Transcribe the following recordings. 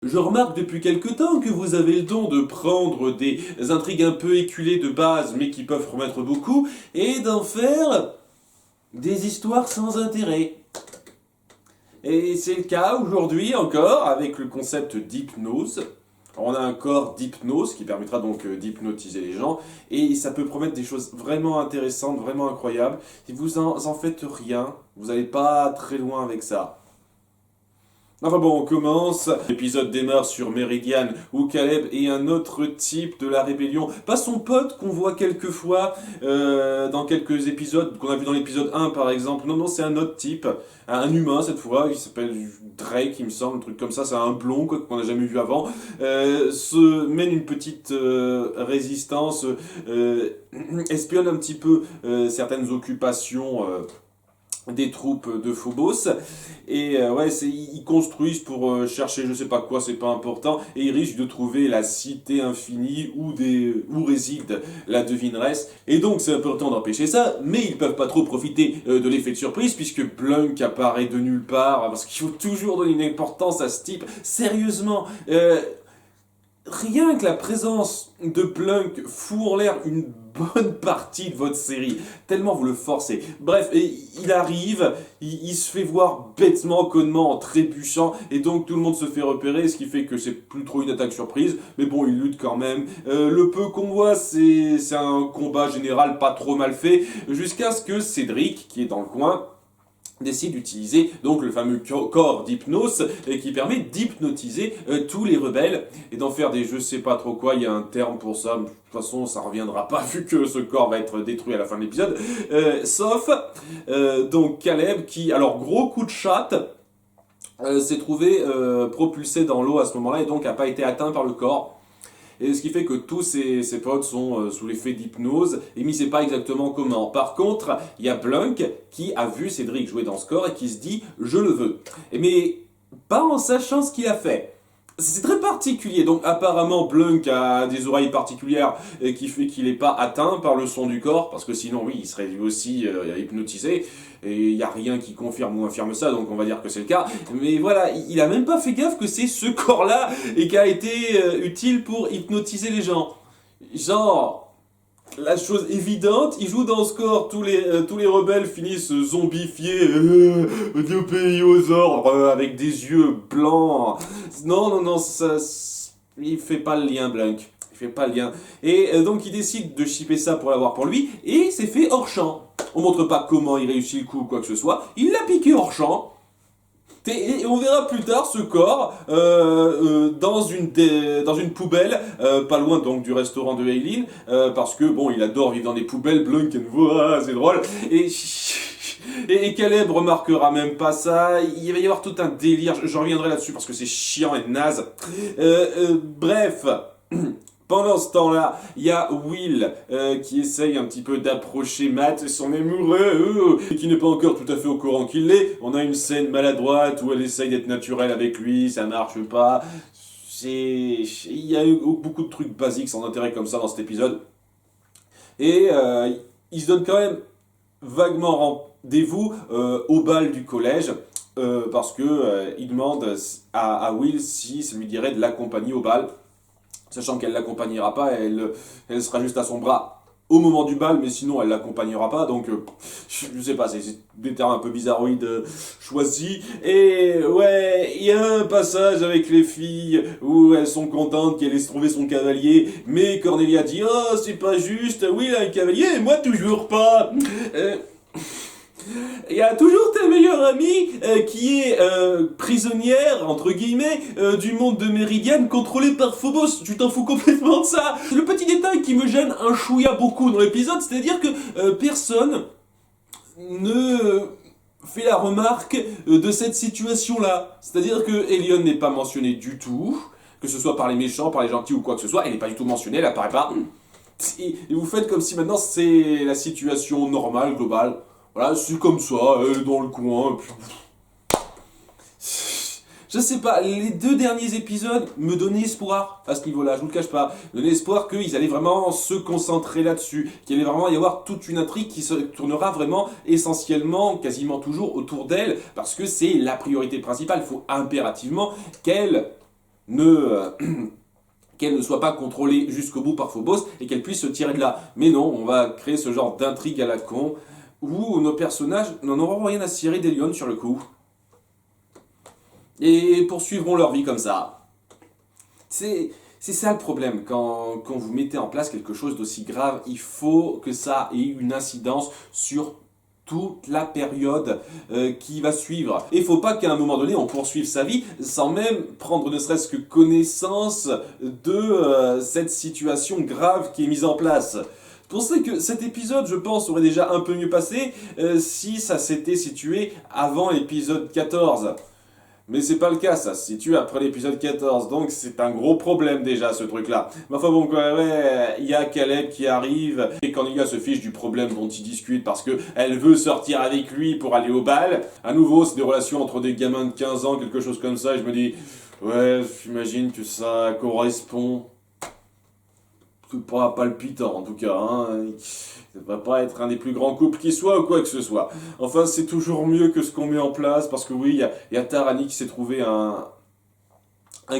Je remarque depuis quelque temps que vous avez le don de prendre des intrigues un peu éculées de base, mais qui peuvent promettre beaucoup, et d'en faire des histoires sans intérêt. Et c'est le cas aujourd'hui encore avec le concept d'hypnose. On a un corps d'hypnose qui permettra donc d'hypnotiser les gens, et ça peut promettre des choses vraiment intéressantes, vraiment incroyables. Si vous en faites rien, vous n'allez pas très loin avec ça. Enfin bon, on commence. L'épisode démarre sur Meridian, où Caleb est un autre type de la rébellion. Pas son pote qu'on voit quelques fois dans quelques épisodes, qu'on a vu dans l'épisode 1 par exemple. Non, c'est un autre type. Un humain cette fois, il s'appelle Drake, il me semble, un truc comme ça. C'est un blond quoi, qu'on n'a jamais vu avant. Se mène une petite résistance, espionne un petit peu certaines occupations des troupes de Phobos, et ils construisent pour chercher je sais pas quoi, c'est pas important, et ils risquent de trouver la cité infinie où réside la devineresse, et donc c'est important d'empêcher ça, mais ils peuvent pas trop profiter de l'effet de surprise puisque Blunk apparaît de nulle part, parce qu'il faut toujours donner une importance à ce type. Sérieusement, rien que la présence de Plunk fout en l'air une bonne partie de votre série, tellement vous le forcez. Bref, il arrive, il se fait voir bêtement, connement, en trébuchant, et donc tout le monde se fait repérer, ce qui fait que c'est plus trop une attaque surprise, mais bon, il lutte quand même. Le peu qu'on voit, c'est un combat général pas trop mal fait, jusqu'à ce que Cédric, qui est dans le coin, décide d'utiliser donc le fameux corps d'hypnose qui permet d'hypnotiser tous les rebelles et d'en faire des je sais pas trop quoi, il y a un terme pour ça, de toute façon ça reviendra pas vu que ce corps va être détruit à la fin de l'épisode, sauf donc Caleb qui, alors gros coup de chatte, s'est trouvé propulsé dans l'eau à ce moment-là et donc n'a pas été atteint par le corps. Et ce qui fait que tous ses potes sont sous l'effet d'hypnose, et il ne sait pas exactement comment. Par contre, il y a Blunk qui a vu Cédric jouer dans ce corps et qui se dit « je le veux ». Mais pas en sachant ce qu'il a fait. C'est très particulier, donc apparemment Blunk a des oreilles particulières qui fait qu'il n'est pas atteint par le son du corps, parce que sinon oui, il serait lui aussi hypnotisé, et il n'y a rien qui confirme ou infirme ça, donc on va dire que c'est le cas. Mais voilà, il a même pas fait gaffe que c'est ce corps-là et qui a été utile pour hypnotiser les gens. Genre, la chose évidente, il joue dans ce corps, tous les rebelles finissent zombifiés, dopés aux ordres, avec des yeux blancs. Non, ça, il fait pas le lien, Blunk. Il fait pas le lien. Et donc il décide de shipper ça pour l'avoir pour lui, et c'est fait hors champ. On montre pas comment il réussit le coup ou quoi que ce soit, il l'a piqué hors champ. Et on verra plus tard ce corps dans une poubelle, pas loin donc du restaurant de Aileen, parce que bon, il adore vivre dans des poubelles, Blunk, c'est drôle. Et Caleb remarquera même pas ça, il va y avoir tout un délire, je reviendrai là-dessus parce que c'est chiant et naze. Bref. Pendant ce temps-là, il y a Will qui essaye un petit peu d'approcher Matt, son amoureux, qui n'est pas encore tout à fait au courant qu'il l'est. On a une scène maladroite où elle essaye d'être naturelle avec lui, ça marche pas. Il y a eu beaucoup de trucs basiques sans intérêt comme ça dans cet épisode. Et il se donne quand même vaguement rendez-vous au bal du collège. Parce que il demande à Will si ça lui dirait de l'accompagner au bal. Sachant qu'elle l'accompagnera pas, elle sera juste à son bras au moment du bal, mais sinon elle l'accompagnera pas, donc je sais pas, c'est des termes un peu bizarroïdes choisis. Et ouais, il y a un passage avec les filles où elles sont contentes qu'elle ait trouvé son cavalier, mais Cornelia dit « Oh, c'est pas juste, oui, il a un cavalier, et moi toujours pas Il y a toujours ta meilleure amie qui est prisonnière, entre guillemets, du monde de Meridian contrôlé par Phobos. Tu t'en fous complètement de ça. C'est le petit détail qui me gêne un chouïa beaucoup dans l'épisode, c'est-à-dire que personne ne fait la remarque de cette situation-là. C'est-à-dire que Elion n'est pas mentionnée du tout, que ce soit par les méchants, par les gentils ou quoi que ce soit, elle n'est pas du tout mentionnée, elle apparaît pas. Et vous faites comme si maintenant c'est la situation normale, globale. Voilà, c'est comme ça, dans le coin. Je sais pas, les 2 derniers épisodes me donnaient espoir à ce niveau-là, je vous le cache pas. Me donnaient espoir qu'ils allaient vraiment se concentrer là-dessus, qu'il allait vraiment y avoir toute une intrigue qui se tournera vraiment essentiellement, quasiment toujours autour d'elle, parce que c'est la priorité principale. Il faut impérativement qu'elle qu'elle ne soit pas contrôlée jusqu'au bout par Phobos et qu'elle puisse se tirer de là. Mais non, on va créer ce genre d'intrigue à la con où nos personnages n'en auront rien à cirer d'Elion sur le coup. Et poursuivront leur vie comme ça. C'est ça le problème, quand vous mettez en place quelque chose d'aussi grave, il faut que ça ait une incidence sur toute la période qui va suivre. Et il faut pas qu'à un moment donné on poursuive sa vie sans même prendre ne serait-ce que connaissance de cette situation grave qui est mise en place. Pour ça que cet épisode, je pense, aurait déjà un peu mieux passé si ça s'était situé avant l'épisode 14. Mais c'est pas le cas, ça se situe après l'épisode 14, donc c'est un gros problème déjà ce truc-là. Mais enfin bon, ouais, il y a Caleb qui arrive, et Cornelia se fiche du problème dont ils discutent parce que elle veut sortir avec lui pour aller au bal. À nouveau, c'est des relations entre des gamins de 15 ans, quelque chose comme ça, et je me dis, ouais, j'imagine que ça correspond. C'est pas palpitant en tout cas, hein. Ça va pas être un des plus grands couples qui soit ou quoi que ce soit. Enfin, c'est toujours mieux que ce qu'on met en place, parce que oui, il y a Tarani qui s'est trouvé un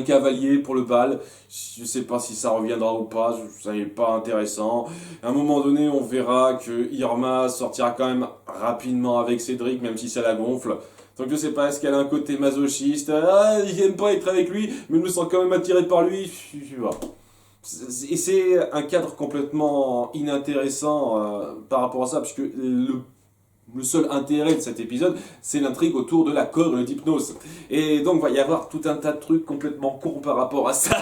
cavalier pour le bal. Je sais pas si ça reviendra ou pas, ça n'est pas intéressant. À un moment donné, on verra que Irma sortira quand même rapidement avec Cédric, même si ça la gonfle. Donc je sais pas, est-ce qu'elle a un côté masochiste? Ah, il aime pas être avec lui, mais je me sens quand même attiré par lui. Je sais pas. Et c'est un cadre complètement inintéressant par rapport à ça, puisque le seul intérêt de cet épisode, c'est l'intrigue autour de la corne d'hypnose. Et donc, il va y avoir tout un tas de trucs complètement cons par rapport à ça.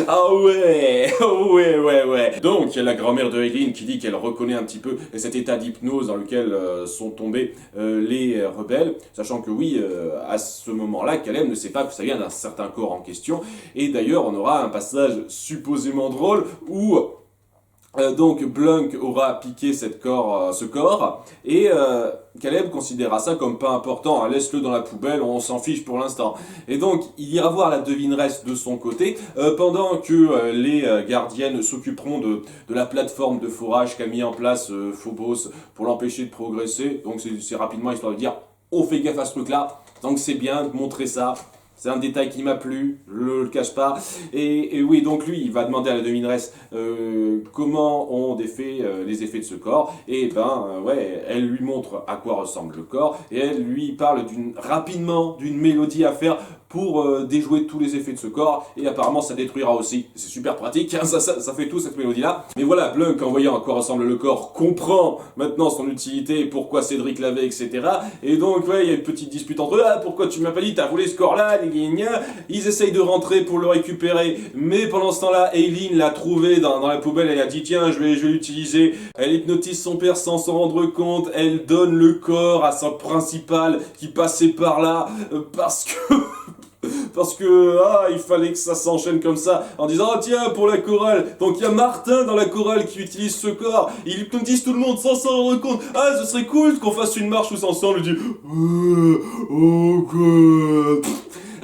Ah ouais, ouais. Donc, il y a la grand-mère de Eileen qui dit qu'elle reconnaît un petit peu cet état d'hypnose dans lequel sont tombés les rebelles, sachant que oui, à ce moment-là, Caleb ne sait pas que ça vient d'un certain corps en question. Et d'ailleurs, on aura un passage supposément drôle où donc Blunk aura piqué ce corps, et Caleb considérera ça comme pas important, hein, laisse-le dans la poubelle, on s'en fiche pour l'instant. Et donc il ira voir la devineresse de son côté, pendant que les gardiennes s'occuperont de la plateforme de forage qu'a mis en place Phobos pour l'empêcher de progresser. Donc c'est rapidement histoire de dire, on fait gaffe à ce truc-là, donc c'est bien de montrer ça. C'est un détail qui m'a plu, je le cache pas. Et oui, donc lui, il va demander à la devineresse comment ont défait les effets de ce corps. Et ouais, elle lui montre à quoi ressemble le corps. Et elle lui parle rapidement d'une mélodie à faire pour déjouer tous les effets de ce corps. Et apparemment, ça détruira aussi. C'est super pratique, hein, ça fait tout cette mélodie-là. Mais voilà, Blunk, en voyant à quoi ressemble le corps, comprend maintenant son utilité, pourquoi Cédric l'avait, etc. Et donc, ouais, il y a une petite dispute entre eux. Ah, pourquoi tu m'as pas dit, t'as volé ce corps-là, ils essayent de rentrer pour le récupérer, mais pendant ce temps-là, Eileen l'a trouvé dans la poubelle, elle a dit tiens, je vais l'utiliser. Elle hypnotise son père sans s'en rendre compte, elle donne le corps à son principal qui passait par là, parce que il fallait que ça s'enchaîne comme ça, en disant ah tiens, pour la chorale. Donc il y a Martin dans la chorale qui utilise ce corps, il hypnotise tout le monde sans s'en rendre compte. Ah, ce serait cool qu'on fasse une marche tous ensemble, il dit oh god.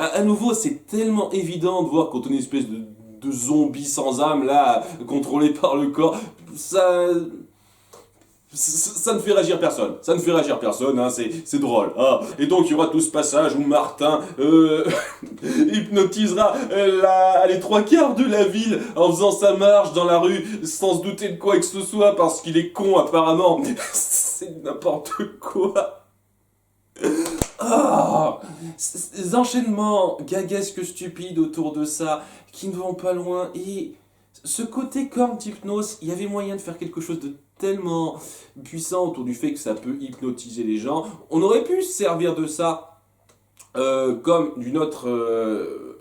À nouveau, c'est tellement évident de voir quand on est une espèce de zombie sans âme, là, contrôlé par le corps. Ça ne fait réagir personne. Ça ne fait réagir personne, hein, c'est drôle. Ah. Et donc, il y aura tout ce passage où Martin hypnotisera les 3/4 de la ville en faisant sa marche dans la rue sans se douter de quoi que ce soit parce qu'il est con, apparemment. C'est n'importe quoi. Ah, ces enchaînements gaguesques stupides autour de ça, qui ne vont pas loin, et ce côté corne d'hypnose, il y avait moyen de faire quelque chose de tellement puissant autour du fait que ça peut hypnotiser les gens. On aurait pu se servir de ça comme d'une autre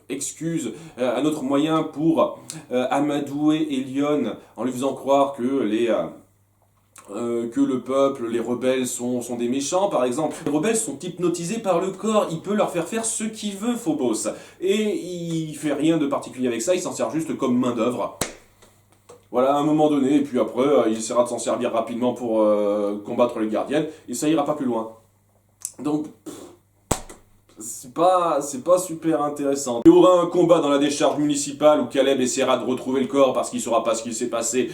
excuse, un autre moyen pour amadouer Elion en lui faisant croire que que le peuple, les rebelles sont des méchants, par exemple. Les rebelles sont hypnotisés par le corps, il peut leur faire ce qu'il veut, Phobos. Et il fait rien de particulier avec ça, il s'en sert juste comme main d'œuvre. Voilà, à un moment donné, et puis après, il essaiera de s'en servir rapidement pour combattre les gardiennes, et ça ira pas plus loin. Donc, c'est pas super intéressant. Il y aura un combat dans la décharge municipale où Caleb essaiera de retrouver le corps parce qu'il saura pas ce qui s'est passé.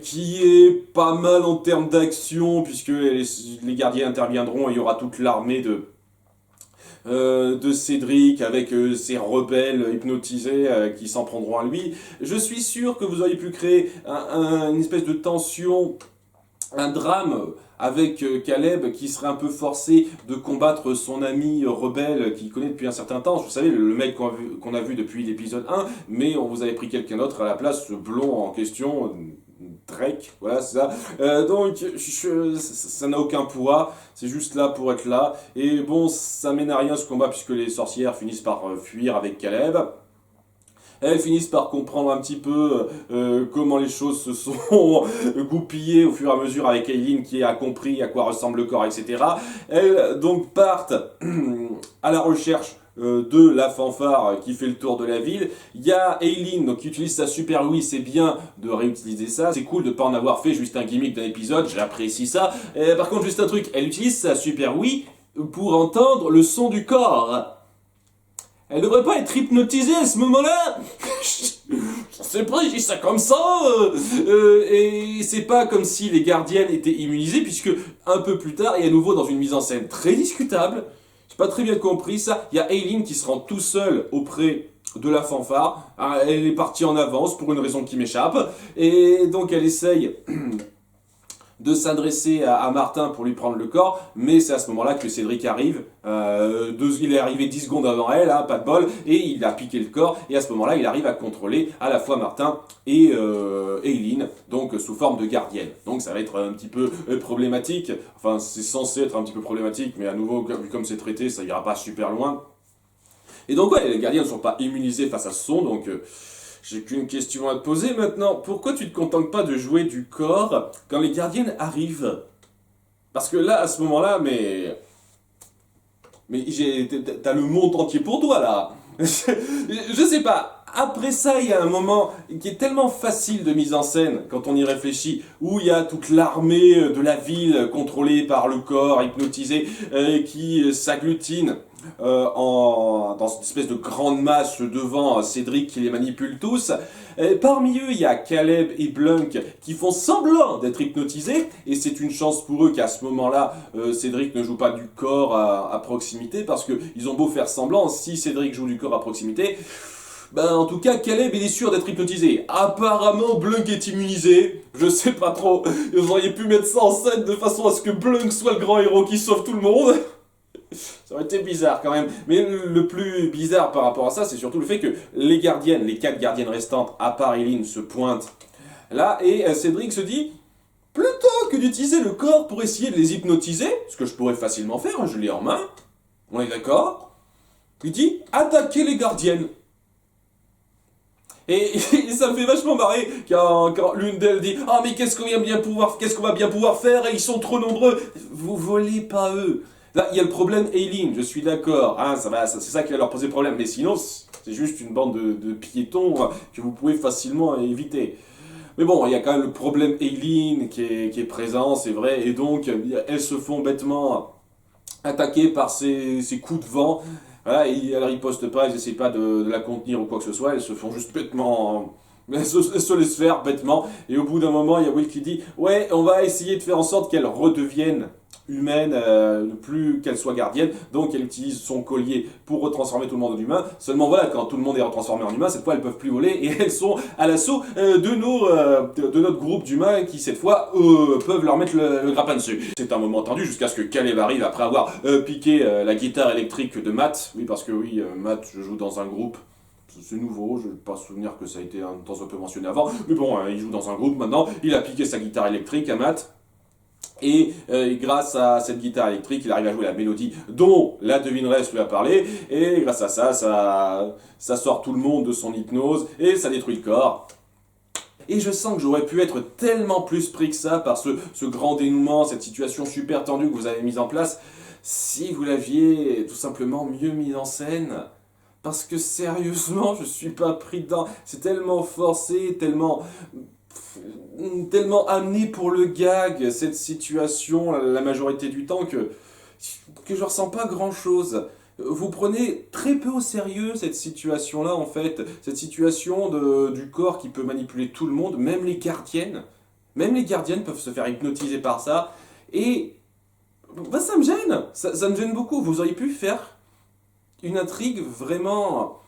Qui est pas mal en termes d'action, puisque les gardiens interviendront et il y aura toute l'armée de Cédric avec ses rebelles hypnotisés qui s'en prendront à lui. Je suis sûr que vous auriez pu créer une espèce de tension, un drame avec Caleb qui serait un peu forcé de combattre son ami rebelle qu'il connaît depuis un certain temps. Vous savez, le mec qu'on a vu depuis l'épisode 1, mais on vous avait pris quelqu'un d'autre à la place, ce blond en question, Drake, voilà, c'est ça. Donc, ça n'a aucun poids, c'est juste là pour être là. Et bon, ça mène à rien ce combat puisque les sorcières finissent par fuir avec Caleb. Elles finissent par comprendre un petit peu comment les choses se sont goupillées au fur et à mesure avec Aileen qui a compris à quoi ressemble le corps, etc. Elles donc partent à la recherche de la fanfare qui fait le tour de la ville. Il y a Aileen donc, qui utilise sa super Wii, c'est bien de réutiliser ça. C'est cool de pas en avoir fait juste un gimmick d'un épisode, j'apprécie ça. Par contre, juste un truc, elle utilise sa super Wii pour entendre le son du corps. Elle devrait pas être hypnotisée à ce moment-là. C'est pas, je dis ça comme ça. Et c'est pas comme si les gardiennes étaient immunisées, puisque un peu plus tard, et à nouveau dans une mise en scène très discutable, j'ai pas très bien compris ça, il y a Aileen qui se rend tout seul auprès de la fanfare. Elle est partie en avance pour une raison qui m'échappe. Et donc elle essaye de s'adresser à Martin pour lui prendre le corps, mais c'est à ce moment-là que Cédric arrive. Il est arrivé 10 secondes avant elle, hein, pas de bol, et il a piqué le corps, et à ce moment-là, il arrive à contrôler à la fois Martin et Aileen, donc sous forme de gardienne. Donc ça va être un petit peu problématique, enfin c'est censé être un petit peu problématique, mais à nouveau, vu comme c'est traité, ça ira pas super loin. Et donc ouais, les gardiennes ne sont pas immunisées face à ce son, donc... J'ai qu'une question à te poser maintenant. Pourquoi tu te contentes pas de jouer du corps quand les gardiennes arrivent? Parce que là, à ce moment-là, mais t'as le monde entier pour toi, là. Je sais pas. Après ça, il y a un moment qui est tellement facile de mise en scène, quand on y réfléchit, où il y a toute l'armée de la ville contrôlée par le corps, hypnotisé, qui s'agglutine. Dans une espèce de grande masse devant Cédric qui les manipule tous. Parmi eux, il y a Caleb et Blunk qui font semblant d'être hypnotisés, et c'est une chance pour eux qu'à ce moment-là, Cédric ne joue pas du corps à proximité, parce qu'ils ont beau faire semblant, si Cédric joue du corps à proximité, ben en tout cas, Caleb il est sûr d'être hypnotisé. Apparemment, Blunk est immunisé. Je sais pas trop. Vous auriez pu mettre ça en scène de façon à ce que Blunk soit le grand héros qui sauve tout le monde. Ça aurait été bizarre quand même. Mais le plus bizarre par rapport à ça, c'est surtout le fait que les gardiennes, les 4 gardiennes restantes, à part Aileen, se pointent là, et Cédric se dit, plutôt que d'utiliser le corps pour essayer de les hypnotiser, ce que je pourrais facilement faire, hein, je l'ai en main, on est d'accord, il dit, attaquez les gardiennes. Et ça me fait vachement marrer quand l'une d'elles dit « Ah mais qu'est-ce qu'on va bien pouvoir faire, ils sont trop nombreux !» Vous volez pas eux. Là, il y a le problème Aileen, je suis d'accord, hein, c'est ça qui va leur poser problème, mais sinon, c'est juste une bande de piétons que vous pouvez facilement éviter. Mais bon, il y a quand même le problème Aileen qui est présent, c'est vrai, et donc, elles se font bêtement attaquer par ces coups de vent. Voilà, et elles ripostent pas, elles n'essaient pas de la contenir ou quoi que ce soit, elles se font juste bêtement... Elles se laissent faire bêtement, et au bout d'un moment, il y a Will qui dit « Ouais, on va essayer de faire en sorte qu'elle redevienne humaine, plus qu'elle soit gardienne, donc elle utilise son collier pour retransformer tout le monde en humain. Seulement voilà, quand tout le monde est retransformé en humain, cette fois elles peuvent plus voler et elles sont à l'assaut de notre groupe d'humains qui cette fois peuvent leur mettre le grappin dessus. C'est un moment tendu jusqu'à ce que Caleb arrive après avoir piqué la guitare électrique de Matt. Oui, parce que oui, Matt joue dans un groupe. C'est nouveau, je n'ai pas souvenir que ça a été un temps un peu mentionné avant, mais bon, il joue dans un groupe maintenant, il a piqué sa guitare électrique à Matt. Et grâce à cette guitare électrique, il arrive à jouer la mélodie dont la devineresse lui a parlé. Et grâce à ça sort tout le monde de son hypnose et ça détruit le corps. Et je sens que j'aurais pu être tellement plus pris que ça par ce grand dénouement, cette situation super tendue que vous avez mise en place, si vous l'aviez tout simplement mieux mise en scène. Parce que sérieusement, je suis pas pris dedans. C'est tellement forcé, tellement amené pour le gag, cette situation, la majorité du temps, que je ressens pas grand chose. Vous prenez très peu au sérieux cette situation-là, en fait. Cette situation du corps qui peut manipuler tout le monde, même les gardiennes. Même les gardiennes peuvent se faire hypnotiser par ça. Et bah, ça me gêne. Ça me gêne beaucoup. Vous auriez pu faire une intrigue vraiment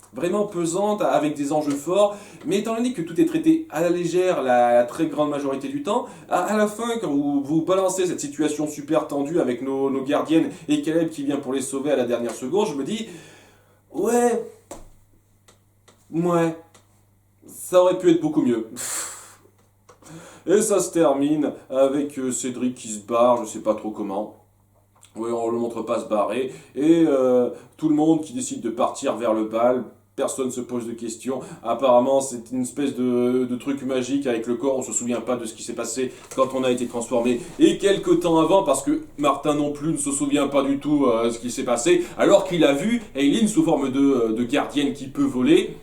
pesante, avec des enjeux forts, mais étant donné que tout est traité à la légère la très grande majorité du temps, à la fin, quand vous balancez cette situation super tendue avec nos gardiennes et Caleb qui vient pour les sauver à la dernière seconde, je me dis, ouais, ça aurait pu être beaucoup mieux. Et ça se termine avec Cédric qui se barre, je sais pas trop comment. Oui, on le montre pas se barrer. Et tout le monde qui décide de partir vers le bal. Personne se pose de questions. Apparemment, c'est une espèce de truc magique avec le corps. On se souvient pas de ce qui s'est passé quand on a été transformé. Et quelques temps avant, parce que Martin non plus ne se souvient pas du tout de ce qui s'est passé, alors qu'il a vu Aileen sous forme de gardienne qui peut voler.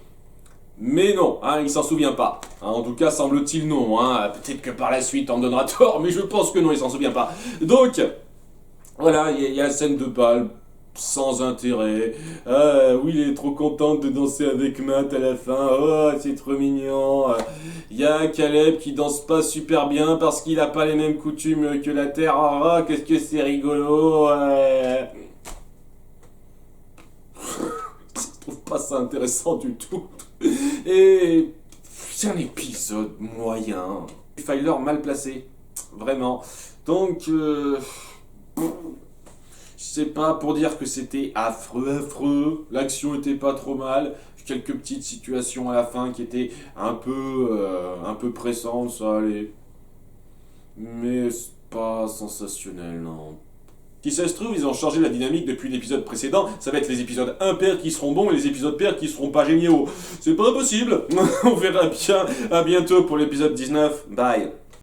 Mais non, hein, il s'en souvient pas. Hein, en tout cas, semble-t-il non. Hein. Peut-être que par la suite, on me donnera tort, mais je pense que non, il s'en souvient pas. Donc, voilà, il y a la scène de bal sans intérêt. Oui, il est trop contente de danser avec Matt à la fin. Oh, c'est trop mignon. Il y a Caleb qui danse pas super bien parce qu'il a pas les mêmes coutumes que la Terre. Oh, qu'est-ce que c'est rigolo. Je trouve pas ça intéressant du tout. Et c'est un épisode moyen. Filer mal placé. Vraiment. Donc, je sais pas, pour dire que c'était affreux. L'action était pas trop mal. Quelques petites situations à la fin qui étaient un peu pressantes, ça allait. Mais c'est pas sensationnel, non. Si ça se trouve, ils ont changé la dynamique depuis l'épisode précédent. Ça va être les épisodes impairs qui seront bons et les épisodes pairs qui seront pas géniaux. C'est pas possible. On verra bien. À bientôt pour l'épisode 19. Bye.